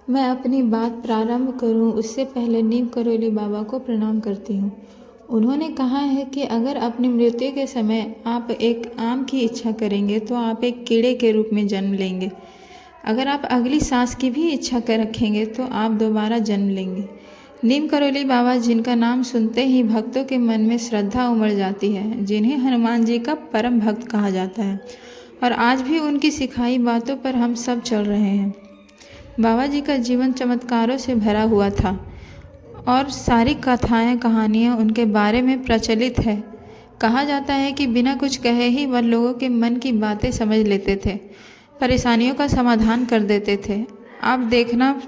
मैं अपनी बात प्रारंभ करूं उससे पहले नीम करोली बाबा को प्रणाम करती हूं। उन्होंने कहा है कि अगर अपनी मृत्यु के समय आप एक आम की इच्छा करेंगे तो आप एक कीड़े के रूप में जन्म लेंगे। अगर आप अगली सांस की भी इच्छा कर रखेंगे तो आप दोबारा जन्म लेंगे। नीम करोली बाबा, जिनका नाम सुनते ही भक्तों के मन में श्रद्धा उमड़ जाती है, जिन्हें हनुमान जी का परम भक्त कहा जाता है, और आज भी उनकी सिखाई बातों पर हम सब चल रहे हैं। बाबा जी का जीवन चमत्कारों से भरा हुआ था और सारी कथाएं कहानियां उनके बारे में प्रचलित है। कहा जाता है कि बिना कुछ कहे ही वह लोगों के मन की बातें समझ लेते थे, परेशानियों का समाधान कर देते थे। आप देखना,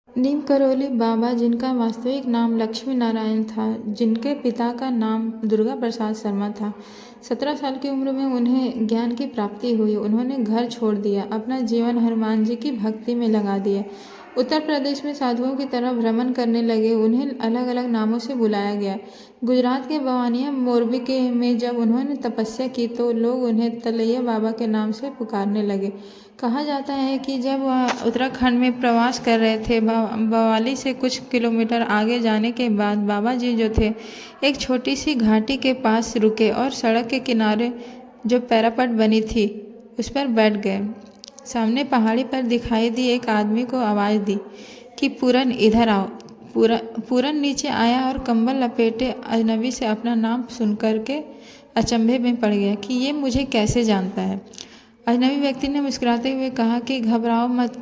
नीम करोली बाबा, जिनका वास्तविक नाम लक्ष्मी नारायण था, जिनके पिता का नाम दुर्गा प्रसाद शर्मा था, 17 साल की उम्र में उन्हें ज्ञान की प्राप्ति हुई। उन्होंने घर छोड़ दिया, अपना जीवन हनुमान जी की भक्ति में लगा दिया। उत्तर प्रदेश में साधुओं की तरह भ्रमण करने लगे। उन्हें अलग अलग नामों से बुलाया गया। गुजरात के बवानिया मोरबी के में जब उन्होंने तपस्या की तो लोग उन्हें तलैया बाबा के नाम से पुकारने लगे। कहा जाता है कि जब वह उत्तराखंड में प्रवास कर रहे थे, बवाली से कुछ किलोमीटर आगे जाने के बाद बाबा जी जो थे, एक छोटी सी घाटी के पास रुके और सड़क के किनारे जो पैरापट बनी थी उस पर बैठ गए। सामने पहाड़ी पर दिखाई दी एक आदमी को आवाज़ दी कि पूरन इधर आओ। पूरन नीचे आया और कंबल लपेटे अजनबी से अपना नाम सुनकर के अचंभे में पड़ गया कि ये मुझे कैसे जानता है। अजनबी व्यक्ति ने मुस्कुराते हुए कहा कि घबराओ मत,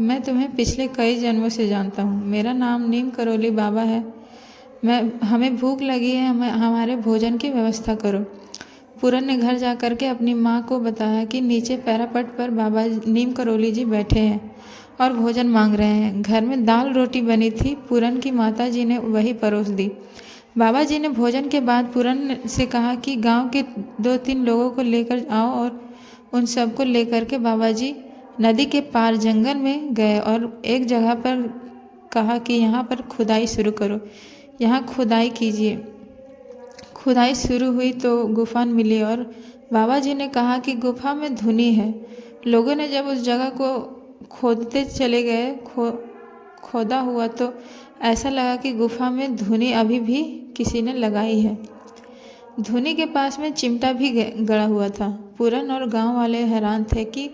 मैं तुम्हें पिछले कई जन्मों से जानता हूँ। मेरा नाम नीम करोली बाबा है। हमें भूख लगी है, हमारे भोजन की व्यवस्था करो। पूरन ने घर जा कर के अपनी माँ को बताया कि नीचे पैरापट पर बाबा नीम करोली जी बैठे हैं और भोजन मांग रहे हैं। घर में दाल रोटी बनी थी। पूरन की माता जी ने वही परोस दी। बाबा जी ने भोजन के बाद पूरन से कहा कि गांव के 2-3 लोगों को लेकर आओ, और उन सबको लेकर के बाबा जी नदी के पार जंगल में गए और एक जगह पर कहा कि यहाँ पर खुदाई शुरू करो, यहाँ खुदाई कीजिए। खुदाई शुरू हुई तो गुफा मिली और बाबा जी ने कहा कि गुफा में धुनी है। लोगों ने जब उस जगह को खोदते चले गए, खोदा हुआ तो ऐसा लगा कि गुफा में धुनी अभी भी किसी ने लगाई है। धुनी के पास में चिमटा भी गड़ा हुआ था। पूरन और गांव वाले हैरान थे कि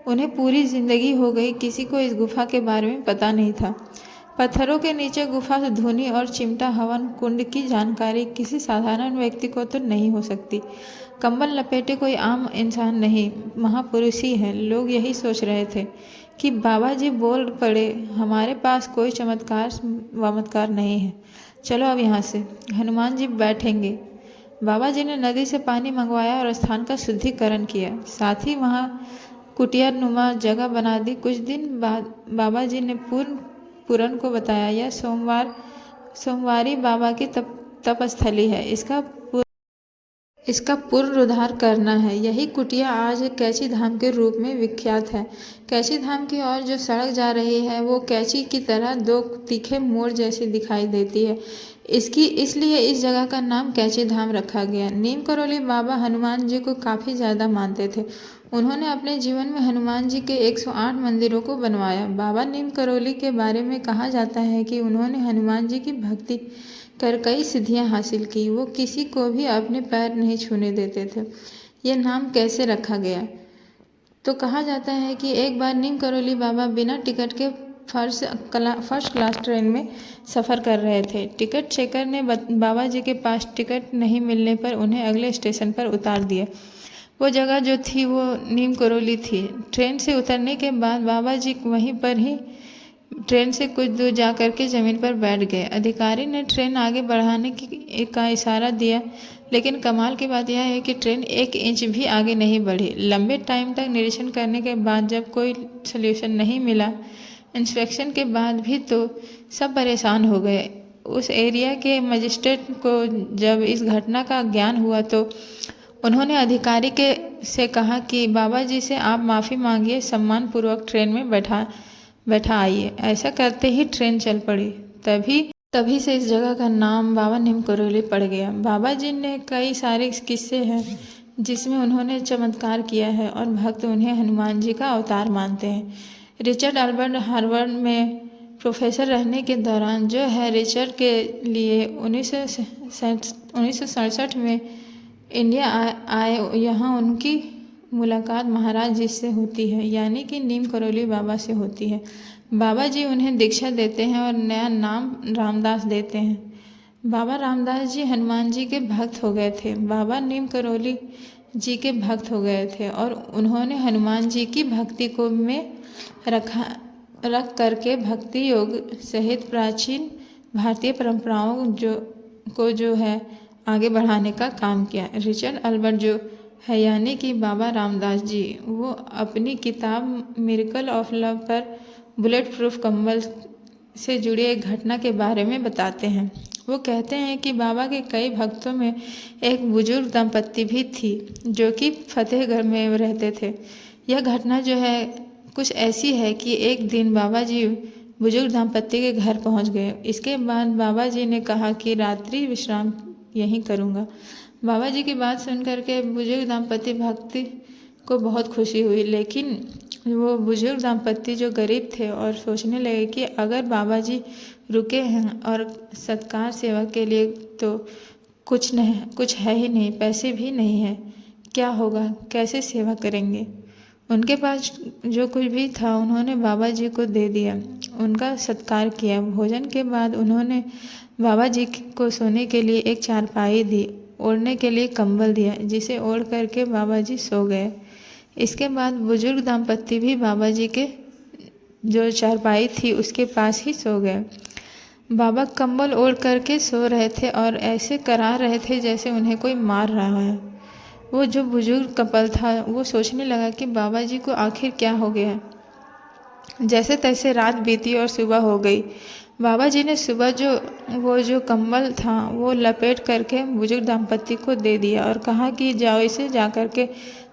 उन्हें पूरी जिंदगी हो गई, किसी को इस गुफा के बारे में पता नहीं था। पत्थरों के नीचे गुफा से धुनी और चिमटा हवन कुंड की जानकारी किसी साधारण व्यक्ति को तो नहीं हो सकती। कंबल लपेटे कोई आम इंसान नहीं, महापुरुष ही है। लोग यही सोच रहे थे कि बाबा जी बोल पड़े, हमारे पास कोई चमत्कार नहीं है, चलो अब यहाँ से हनुमान जी बैठेंगे। बाबा जी ने नदी से पानी मंगवाया और स्थान का शुद्धिकरण किया, साथ ही वहाँ कुटिया नुमा जगह बना दी। कुछ दिन बाद बाबा जी ने पूरन को बताया, यह सोमवारी बाबा की तपस्थली है, इसका पुनरुद्धार करना है। यही कुटिया आज कैची धाम के रूप में विख्यात है। कैची धाम की ओर जो सड़क जा रही है वो कैची की तरह 2 तीखे मोड़ जैसी दिखाई देती है। इसलिए इस जगह का नाम कैची धाम रखा गया। नीम करोली बाबा हनुमान जी को काफ़ी ज़्यादा मानते थे। उन्होंने अपने जीवन में हनुमान जी के 108 मंदिरों को बनवाया। बाबा नीम करोली के बारे में कहा जाता है कि उन्होंने हनुमान जी की भक्ति कर कई सिद्धियां हासिल की। वो किसी को भी अपने पैर नहीं छूने देते थे। ये नाम कैसे रखा गया? तो कहा जाता है कि एक बार नीम करोली बाबा बिना टिकट के फर्स्ट क्लास ट्रेन में सफ़र कर रहे थे। टिकट चेकर ने बाबा जी के पास टिकट नहीं मिलने पर उन्हें अगले स्टेशन पर उतार दिया। वो जगह जो थी वो नीम करोली थी। ट्रेन से उतरने के बाद बाबा जी वहीं पर ही ट्रेन से कुछ दूर जा कर के ज़मीन पर बैठ गए। अधिकारी ने ट्रेन आगे बढ़ाने का इशारा दिया, लेकिन कमाल की बात यह है कि ट्रेन 1 इंच भी आगे नहीं बढ़ी। लंबे टाइम तक निरीक्षण करने के बाद जब कोई सल्यूशन नहीं मिला, इंस्पेक्शन के बाद भी, तो सब परेशान हो गए। उस एरिया के मजिस्ट्रेट को जब इस घटना का ज्ञान हुआ तो उन्होंने अधिकारी से कहा कि बाबा जी से आप माफ़ी मांगिए, सम्मानपूर्वक ट्रेन में बैठा आइए। ऐसा करते ही ट्रेन चल पड़ी। तभी से इस जगह का नाम बाबा नीम करोली पड़ गया। बाबा जी ने कई सारे किस्से हैं जिसमें उन्होंने चमत्कार किया है और भक्त उन्हें हनुमान जी का अवतार मानते हैं। रिचर्ड अल्बर्ट हार्वर्ड में प्रोफेसर रहने के दौरान जो है रिचर्ड के लिए 1967 में इंडिया आए। यहाँ उनकी मुलाकात महाराज जी से होती है, यानी कि नीम करोली बाबा से होती है। बाबा जी उन्हें दीक्षा देते हैं और नया नाम रामदास देते हैं। बाबा रामदास जी हनुमान जी के भक्त हो गए थे। बाबा नीम करोली जी के भक्त हो गए थे और उन्होंने हनुमान जी की भक्ति को में रख करके भक्ति योग सहित प्राचीन भारतीय परंपराओं जो है आगे बढ़ाने का काम किया। रिचर्ड अल्बर्ट जो है यानी कि बाबा रामदास जी, वो अपनी किताब मिरेकल ऑफ लव पर बुलेट प्रूफ कंबल से जुड़ी एक घटना के बारे में बताते हैं। वो कहते हैं कि बाबा के कई भक्तों में एक बुजुर्ग दंपत्ति भी थी जो कि फतेहगढ़ में रहते थे। यह घटना जो है कुछ ऐसी है कि एक दिन बाबा जी बुजुर्ग दंपत्ति के घर पहुंच गए। इसके बाद बाबा जी ने कहा कि रात्रि विश्राम यहीं करूंगा। बाबा जी की बात सुनकर के बुजुर्ग दंपत्ति भक्ति को बहुत खुशी हुई, लेकिन वो बुजुर्ग दंपत्ति जो गरीब थे और सोचने लगे कि अगर बाबा जी रुके हैं और सत्कार सेवा के लिए तो कुछ है ही नहीं, पैसे भी नहीं है, क्या होगा, कैसे सेवा करेंगे। उनके पास जो कुछ भी था उन्होंने बाबा जी को दे दिया, उनका सत्कार किया। भोजन के बाद उन्होंने बाबा जी को सोने के लिए एक चारपाई दी, ओढ़ने के लिए कंबल दिया, जिसे ओढ़ करके बाबा जी सो गए। इसके बाद बुजुर्ग दंपत्ति भी बाबा जी के जो चारपाई थी उसके पास ही सो गए। बाबा कंबल ओढ़ करके सो रहे थे और ऐसे करा रहे थे जैसे उन्हें कोई मार रहा है। वो जो बुजुर्ग कपल था वो सोचने लगा कि बाबा जी को आखिर क्या हो गया। जैसे तैसे रात बीती और सुबह हो गई। बाबा जी ने सुबह वो जो कंबल था वो लपेट करके बुजुर्ग दंपत्ति को दे दिया और कहा कि जाओ इसे जा करके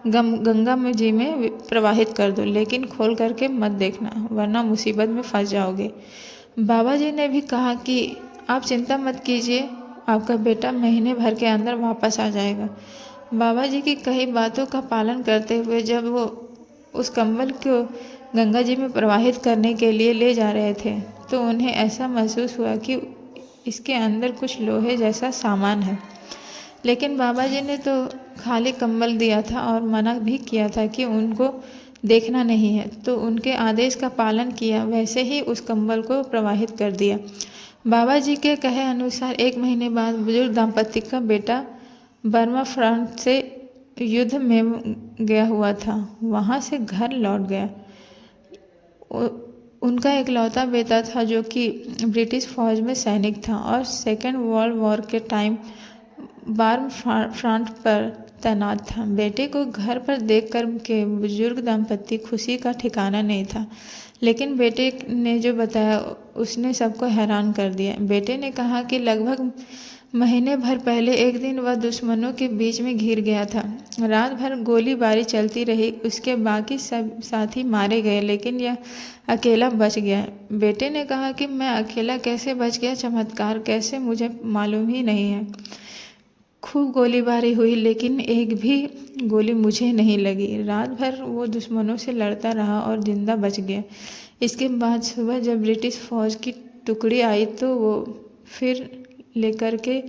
गंगा में जी में प्रवाहित कर दो, लेकिन खोल करके मत देखना वरना मुसीबत में फंस जाओगे। बाबा जी ने भी कहा कि आप चिंता मत कीजिए, आपका बेटा महीने भर के अंदर वापस आ जाएगा। बाबा जी की कई बातों का पालन करते हुए जब वो उस कंबल को गंगा जी में प्रवाहित करने के लिए ले जा रहे थे तो उन्हें ऐसा महसूस हुआ कि इसके अंदर कुछ लोहे जैसा सामान है। लेकिन बाबा जी ने तो खाली कंबल दिया था और मना भी किया था कि उनको देखना नहीं है, तो उनके आदेश का पालन किया, वैसे ही उस कंबल को प्रवाहित कर दिया। बाबा जी के कहे अनुसार 1 महीने बाद बुजुर्ग दंपत्ति का बेटा बर्मा फ्रंट से युद्ध में गया हुआ था, वहाँ से घर लौट गया। उनका इकलौता बेटा था जो कि ब्रिटिश फौज में सैनिक था और सेकेंड वर्ल्ड वॉर के टाइम बर्मा फ्रंट पर तैनात था। बेटे को घर पर देख कर के बुजुर्ग दंपत्ति खुशी का ठिकाना नहीं था, लेकिन बेटे ने जो बताया उसने सबको हैरान कर दिया। बेटे ने कहा कि लगभग महीने भर पहले एक दिन वह दुश्मनों के बीच में घिर गया था। रात भर गोलीबारी चलती रही, उसके बाकी सब साथी मारे गए, लेकिन यह अकेला बच गया। बेटे ने कहा कि मैं अकेला कैसे बच गया, चमत्कार कैसे, मुझे मालूम ही नहीं है। खूब गोलीबारी हुई लेकिन एक भी गोली मुझे नहीं लगी। रात भर वो दुश्मनों से लड़ता रहा और जिंदा बच गया। इसके बाद सुबह जब ब्रिटिश फौज की टुकड़ी आई तो वो फिर लेकर के,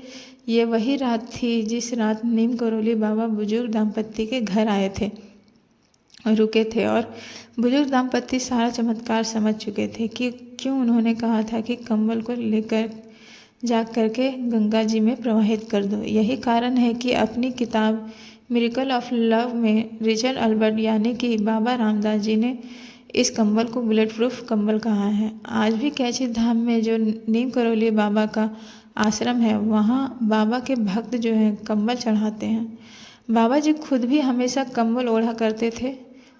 ये वही रात थी जिस रात नीम करोली बाबा बुजुर्ग दंपत्ति के घर आए थे, रुके थे। और बुजुर्ग दंपत्ति सारा चमत्कार समझ चुके थे कि क्यों उन्होंने कहा था कि कंबल को लेकर जा करके गंगा जी में प्रवाहित कर दो। यही कारण है कि अपनी किताब मिरेकल ऑफ लव में रिचर्ड अल्बर्ट यानी कि बाबा रामदास जी ने इस कंबल को बुलेट प्रूफ कंबल कहा है। आज भी कैची धाम में जो नीम करोली बाबा का आश्रम है, वहाँ बाबा के भक्त जो हैं कंबल चढ़ाते हैं। बाबा जी खुद भी हमेशा कंबल ओढ़ा करते थे।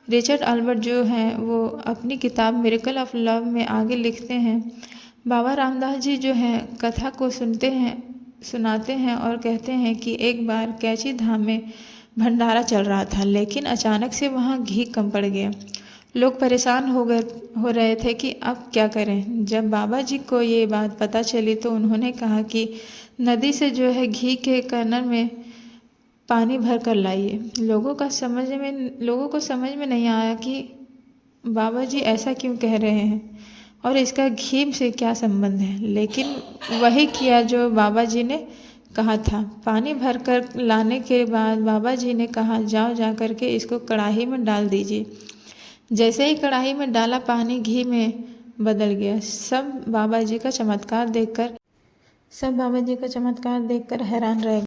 रिचर्ड अल्बर्ट जो हैं वो अपनी किताब मिरेकल ऑफ लव में आगे लिखते हैं, बाबा रामदास जी जो हैं कथा को सुनाते हैं और कहते हैं कि एक बार कैची धाम में भंडारा चल रहा था, लेकिन अचानक से वहाँ घी कम पड़ गया। लोग परेशान हो रहे थे कि अब क्या करें। जब बाबा जी को ये बात पता चली तो उन्होंने कहा कि नदी से जो है घी के कर्नल में पानी भर कर लाइए। लोगों को समझ में नहीं आया कि बाबा जी ऐसा क्यों कह रहे हैं और इसका घी से क्या संबंध है। लेकिन वही किया जो बाबा जी ने कहा था। पानी भरकर लाने के बाद बाबा जी ने कहा, जाओ जा कर के इसको कढ़ाई में डाल दीजिए। जैसे ही कढ़ाई में डाला, पानी घी में बदल गया। सब बाबा जी का चमत्कार देखकर हैरान रह गए।